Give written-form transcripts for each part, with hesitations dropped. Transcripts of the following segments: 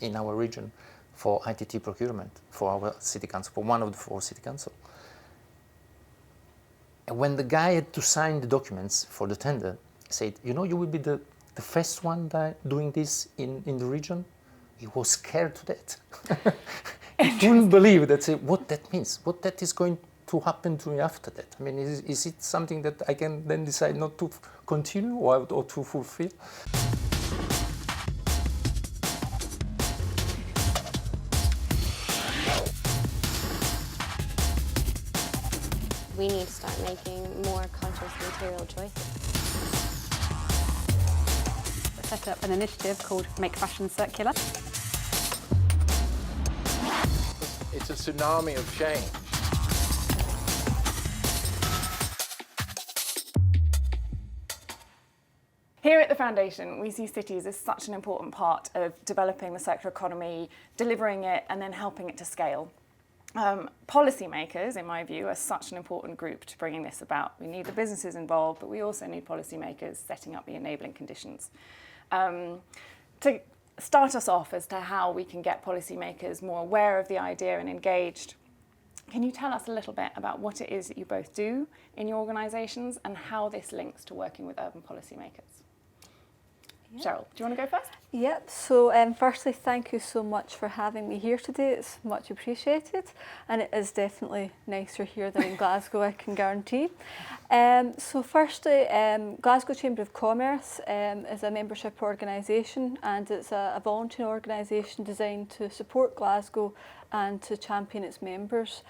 in our region for ITT procurement for our city council, for one of the 4 city council. And when the guy had to sign the documents for the tender, he said, you know, you will be the first one doing this in the region. He was scared to death. He couldn't believe that, what that means, what that is going to happen to me after that. I mean, is it something that I can then decide not to continue or to fulfill? We need to start making more conscious material choices. Set up an initiative called Make Fashion Circular. It's a tsunami of change. Here at the Foundation, we see cities as such an important part of developing the circular economy, delivering it, and then helping it to scale. Policymakers, in my view, are such an important group to bringing this about. We need the businesses involved, but we also need policymakers setting up the enabling conditions. To start us off as to how we can get policymakers more aware of the idea and engaged, can you tell us a little bit about what it is that you both do in your organisations and how this links to working with urban policymakers? Yeah. Cheryl, do you want to go first? Yep, so firstly, thank you so much for having me here today. It's much appreciated, and it is definitely nicer here than in Glasgow, I can guarantee. So firstly, Glasgow Chamber of Commerce is a membership organisation, and it's a volunteer organisation designed to support Glasgow and to champion its members.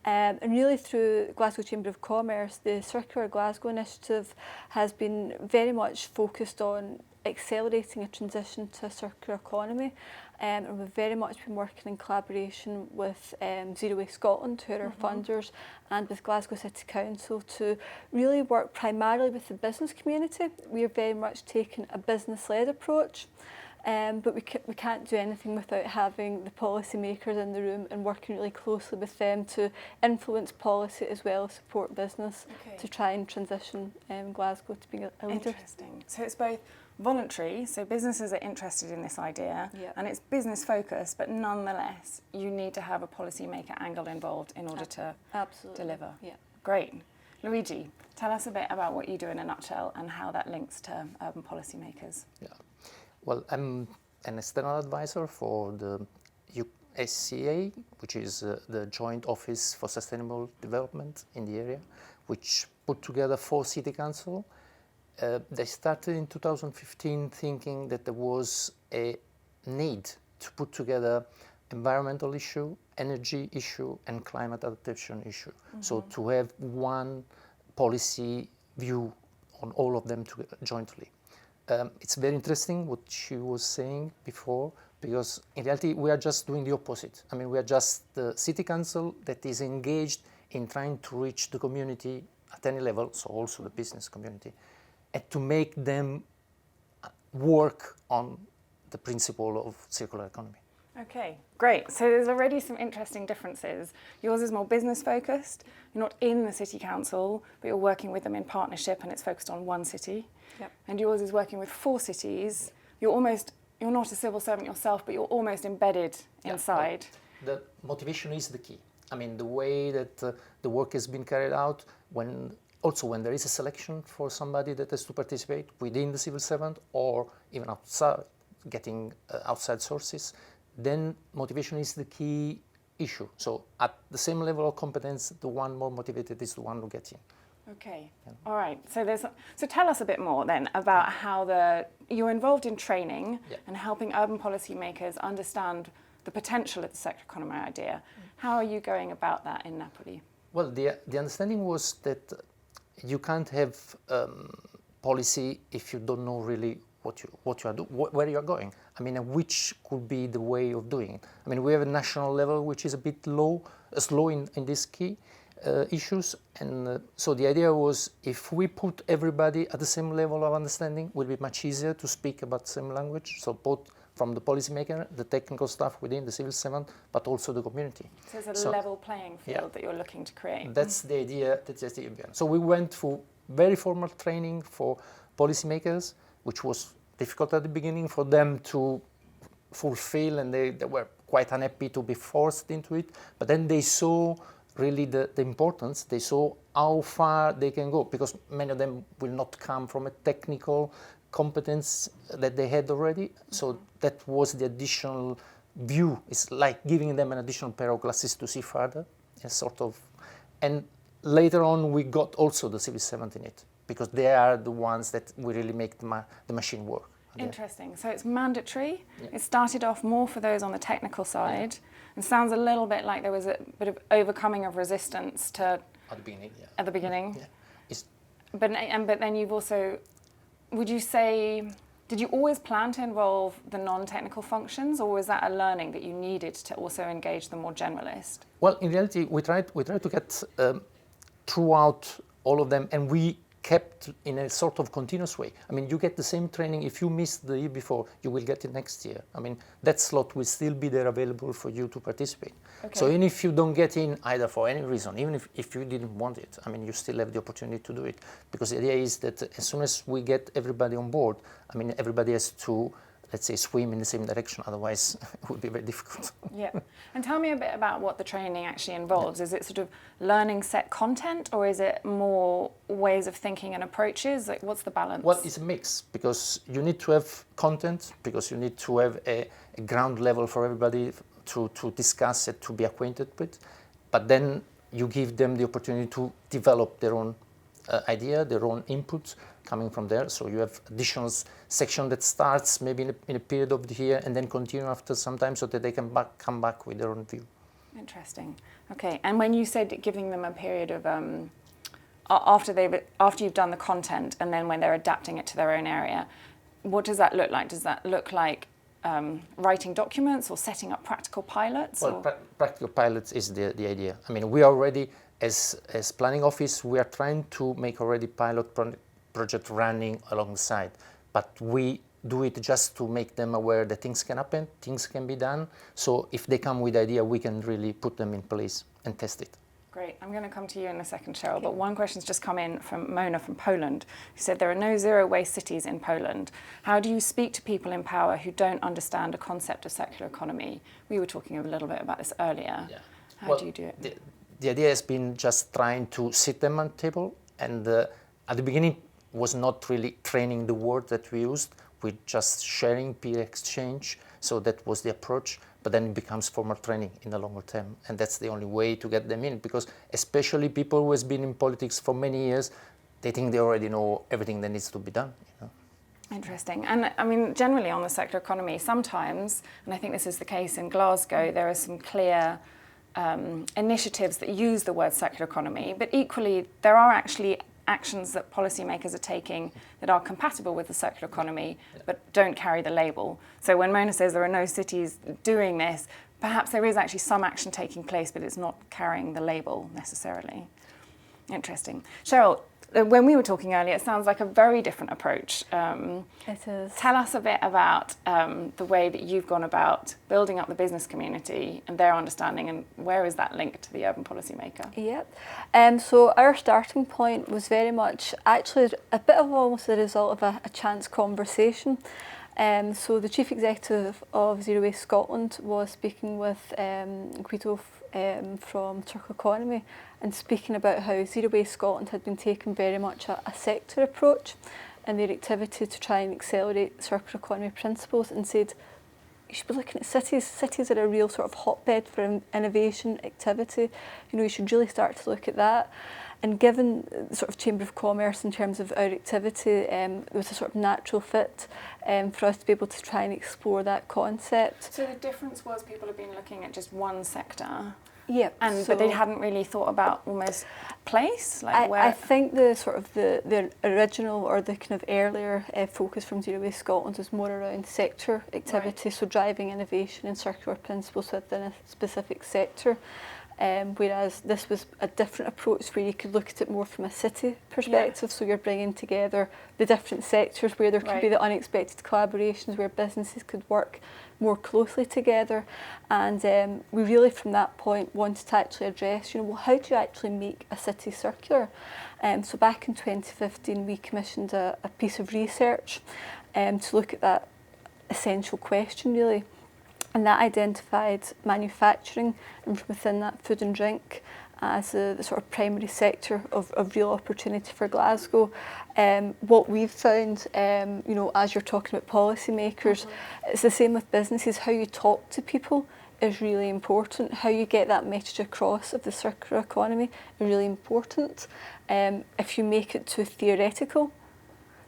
And really through Glasgow Chamber of Commerce, the Circular Glasgow initiative has been very much focused on accelerating a transition to a circular economy, and we've very much been working in collaboration with Zero Waste Scotland, who are our funders, and with Glasgow City Council to really work primarily with the business community. We are very much taking a business-led approach, but we can't do anything without having the policymakers in the room and working really closely with them to influence policy as well as support business to try and transition Glasgow to being a leader. Interesting. So it's both voluntary, so businesses are interested in this idea, and it's business focused, but nonetheless you need to have a policymaker angle involved in order to deliver. Yeah. Great. Luigi, tell us a bit about what you do in a nutshell and how that links to urban policymakers. Yeah. Well, I'm an external advisor for the SCA, which is the Joint Office for Sustainable Development in the area, which put together 4 city councils. They started in 2015 thinking that there was a need to put together environmental issue, energy issue, and climate adaptation issue. So to have one policy view on all of them jointly. It's very interesting what she was saying before, because in reality we are just doing the opposite. I mean, we are just the city council that is engaged in trying to reach the community at any level, so also the business community, and to make them work on the principle of circular economy. Okay, great. So there's already some interesting differences. Yours is more business focused. You're not in the city council, but you're working with them in partnership and it's focused on one city. Yep. And yours is working with 4 cities. You're not a civil servant yourself, but you're almost embedded inside. The motivation is the key. I mean, the way that the work has been carried out, when there is a selection for somebody that has to participate within the civil servant or even outside, getting outside sources, then motivation is the key issue. So at the same level of competence, the one more motivated is the one who gets in. Okay, all right. So tell us a bit more then about how you're involved in training and helping urban policymakers understand the potential of the circular economy idea. How are you going about that in Napoli? Well, the understanding was that you can't have policy if you don't know really what you are doing, where you are going. I mean, which could be the way of doing it. I mean, we have a national level which is a bit slow in these key issues, and so the idea was if we put everybody at the same level of understanding, it will be much easier to speak about the same language. So both from the policymaker, the technical staff within the civil servant, but also the community. So it's a level playing field that you're looking to create. That's the idea. So we went through very formal training for policymakers, which was difficult at the beginning for them to fulfill, and they were quite unhappy to be forced into it. But then they saw really the importance. They saw how far they can go, because many of them will not come from a technical competence that they had already. So that was the additional view. It's like giving them an additional pair of glasses to see further, sort of. And later on, we got also the civil servant in it, because they are the ones that will really make the machine work. Interesting. So it's mandatory. It started off more for those on the technical side, and sounds a little bit like there was a bit of overcoming of resistance to At the beginning, at the beginning. Yeah. But then you've also, would you say, did you always plan to involve the non-technical functions, or was that a learning that you needed to also engage the more generalist? Well, in reality, we tried to get throughout all of them, and we kept in a sort of continuous way. I mean, you get the same training. If you missed the year before, you will get it next year. I mean, that slot will still be there available for you to participate. Okay. So even if you don't get in either for any reason, even if you didn't want it, I mean, you still have the opportunity to do it. Because the idea is that as soon as we get everybody on board, I mean, everybody has to, let's say, swim in the same direction, otherwise it would be very difficult. Yeah. And tell me a bit about what the training actually involves. Is it sort of learning set content, or is it more ways of thinking and approaches? Like, what's the balance? Well, it's a mix, because you need to have content, because you need to have a ground level for everybody to discuss it, to be acquainted with. But then you give them the opportunity to develop their own idea, their own input coming from there. So you have additional section that starts maybe in a period of the year and then continue after some time, so that they can come back with their own view. Interesting. Okay. And when you said giving them a period of after you've done the content, and then when they're adapting it to their own area, what does that look like? Does that look like writing documents or setting up practical pilots? Well, practical pilots is the idea. I mean, we already, as planning office, we are trying to make already pilot project running alongside, but we do it just to make them aware that things can happen, things can be done. So if they come with idea, we can really put them in place and test it. Great. I'm going to come to you in a second, Cheryl, but one question's just come in from Mona from Poland, who said there are no zero-waste cities in Poland. How do you speak to people in power who don't understand the concept of circular economy? We were talking a little bit about this earlier. Yeah. How do you do it? The idea has been just trying to sit them on the table, and at the beginning was not really training the word that we used, with just sharing, peer exchange, so that was the approach. But then it becomes formal training in the longer term, and that's the only way to get them in, because especially people who has been in politics for many years, they think they already know everything that needs to be done. You know? Interesting. And I mean, generally on the circular economy, sometimes, and I think this is the case in Glasgow, there are some clear initiatives that use the word circular economy, but equally there are actually actions that policymakers are taking that are compatible with the circular economy but don't carry the label. So when Mona says there are no cities doing this, perhaps there is actually some action taking place, but it's not carrying the label necessarily. Interesting. Cheryl, when we were talking earlier, it sounds like a very different approach. It is. Tell us a bit about the way that you've gone about building up the business community and their understanding, and where is that linked to the urban policymaker? Yep. So our starting point was very much actually a bit of almost a result of a chance conversation. So the Chief Executive of Zero Waste Scotland was speaking with Guido from Circulareconomy, and speaking about how Zero Waste Scotland had been taking very much a sector approach in their activity to try and accelerate circular economy principles, and said you should be looking at cities. Cities are a real sort of hotbed for innovation activity. You know, you should really start to look at that. And given the sort of Chamber of Commerce in terms of our activity, there was a sort of natural fit for us to be able to try and explore that concept. So the difference was people have been looking at just one sector. Yeah, but they hadn't really thought about almost place, like where. I think the sort of the original or the kind of earlier focus from Zero Waste Scotland was more around sector activity, right. So driving innovation and circular principles within a specific sector. Whereas this was a different approach where you could look at it more from a city perspective, so you're bringing together the different sectors where there could be the unexpected collaborations where businesses could work more closely together, and we really from that point wanted to actually address, you know, well, how do you actually make a city circular? So back in 2015 we commissioned a piece of research to look at that essential question really. And that identified manufacturing, and from within that food and drink, as the sort of primary sector of real opportunity for Glasgow. What we've found, you know, as you're talking about policymakers, it's the same with businesses. How you talk to people is really important. How you get that message across of the circular economy is really important. If you make it too theoretical,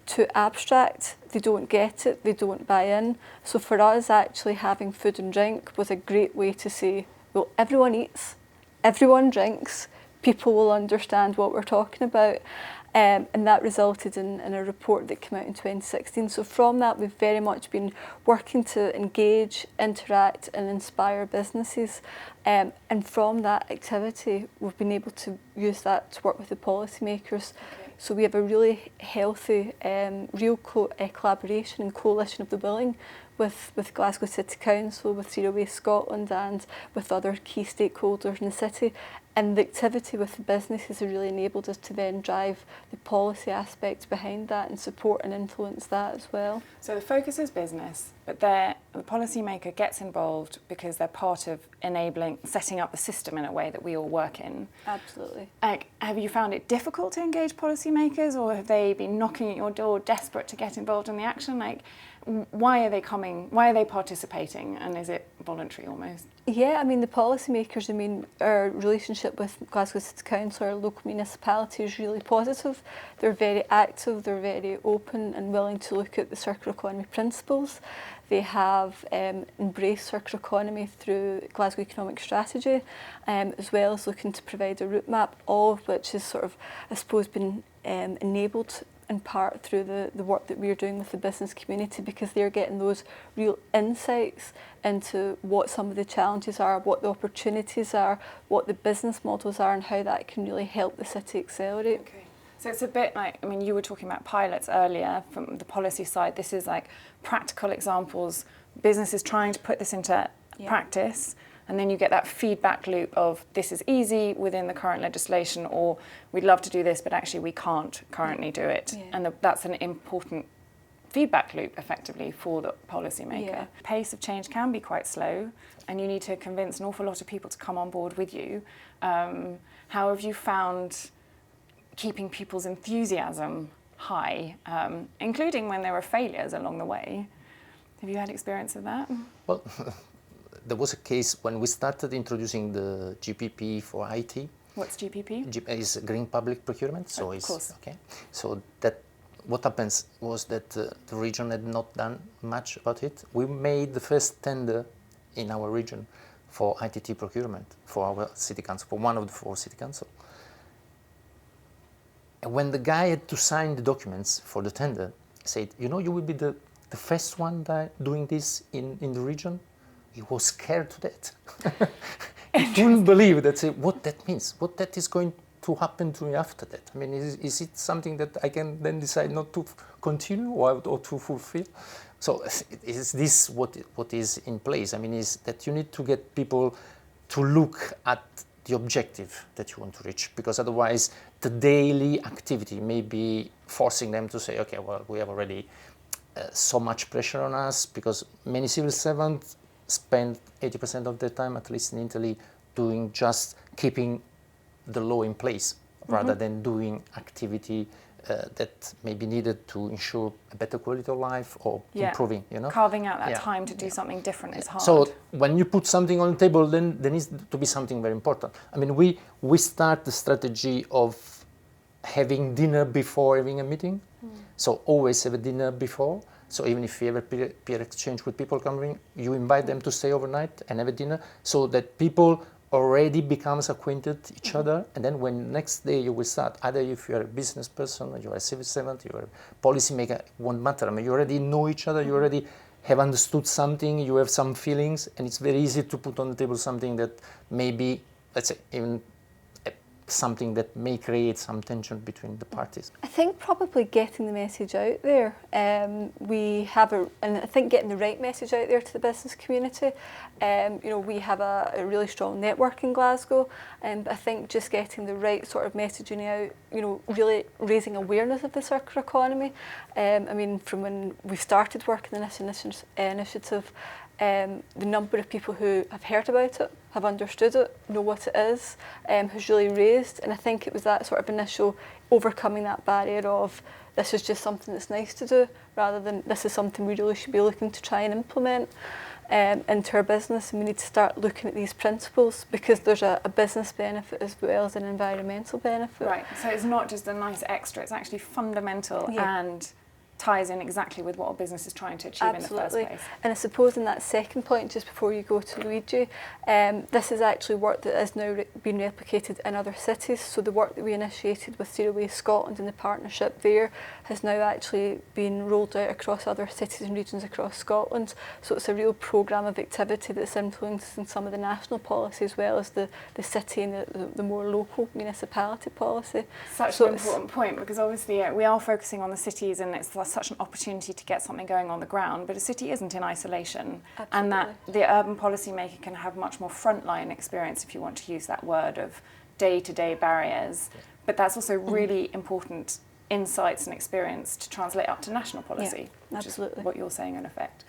too abstract, they don't get it, they don't buy in. So for us, actually having food and drink was a great way to say, well, everyone eats, everyone drinks, people will understand what we're talking about. And that resulted in a report that came out in 2016. So from that, we've very much been working to engage, interact and inspire businesses. And from that activity, we've been able to use that to work with the policymakers. So we have a really healthy, real collaboration and coalition of the willing with Glasgow City Council, with Zero Waste Scotland and with other key stakeholders in the city. And the activity with the businesses has really enabled us to then drive the policy aspects behind that and support and influence that as well. So the focus is business, but the policymaker gets involved because they're part of enabling, setting up the system in a way that we all work in. Absolutely. Like, have you found it difficult to engage policymakers, or have they been knocking at your door desperate to get involved in the action? Like, why are they coming? Why are they participating? And is it voluntary almost? Yeah, I mean, the policymakers, I mean, our relationship with Glasgow City Council, our local municipality is really positive. They're very active, they're very open and willing to look at the circular economy principles. They have embraced circular economy through Glasgow Economic Strategy, as well as looking to provide a route map, all of which is sort of, I suppose, been enabled in part through the work that we're doing with the business community, because they're getting those real insights into what some of the challenges are, what the opportunities are, what the business models are, and how that can really help the city accelerate. Okay. So it's a bit like, I mean, you were talking about pilots earlier from the policy side. This is like practical examples, businesses trying to put this into practice. And then you get that feedback loop of this is easy within the current legislation, or we'd love to do this, but actually we can't currently do it. Yeah. And that's an important feedback loop effectively for the policymaker. Yeah. Pace of change can be quite slow, and you need to convince an awful lot of people to come on board with you. How have you found keeping people's enthusiasm high, including when there were failures along the way? Have you had experience of that? Well, there was a case when we started introducing the GPP for IT. What's GPP? Is Green Public Procurement. So of course. Okay. So that what happens was that the region had not done much about it. We made the first tender in our region for ITT procurement for our city council, for one of the 4 city council. And when the guy had to sign the documents for the tender, he said, you know, you will be the first one doing this in the region. He was scared to death. He couldn't believe that. What that means, what that is going to happen to me after that. I mean, is it something that I can then decide not to continue or to fulfill? So is this what is in place? I mean, is that you need to get people to look at the objective that you want to reach, because otherwise the daily activity may be forcing them to say, okay, well, we have already so much pressure on us, because many civil servants spend 80% of their time, at least in Italy, doing just keeping the law in place, rather than doing activity that may be needed to ensure a better quality of life or improving, you know? Carving out that time to do something different is hard. So when you put something on the table, then there needs to be something very important. I mean, we start the strategy of having dinner before having a meeting. So always have a dinner before. So even if you have a peer exchange with people coming, you invite them to stay overnight and have a dinner, so that people already becomes acquainted each other. And then when next day you will start, either if you're a business person, or you're a civil servant, you're a policymaker, it won't matter. I mean, you already know each other, you already have understood something, you have some feelings, and it's very easy to put on the table something that may be, let's say, even something that may create some tension between the parties. I think probably getting the message out there. And I think getting the right message out there to the business community. You know, we have a really strong network in Glasgow, but I think just getting the right sort of messaging out, you know, really raising awareness of the circular economy. I mean, from when we started working on this initiative, the number of people who have heard about it, have understood it, know what it is, has really raised. And I think it was that sort of initial overcoming that barrier of this is just something that's nice to do, rather than this is something we really should be looking to try and implement into our business. And we need to start looking at these principles, because there's a business benefit as well as an environmental benefit. Right, so it's not just a nice extra, it's actually fundamental Yeah. and ties in exactly with what a business is trying to achieve Absolutely. in the first place. And I suppose in that second point, just before you go to Luigi, this is actually work that has now been replicated in other cities. So the work that we initiated with Zero Waste Scotland and the partnership there has now actually been rolled out across other cities and regions across Scotland. So it's a real programme of activity that's influencing some of the national policy as well as the city and the more local municipality policy. Such So an it's- important point, because obviously we are focusing on the cities, and it's such an opportunity to get something going on the ground, but a city isn't in isolation. And that the urban policymaker can have much more frontline experience, if you want to use that word, of day-to-day barriers. But that's also really important insights and experience to translate up to national policy, which absolutely. is what you're saying in effect.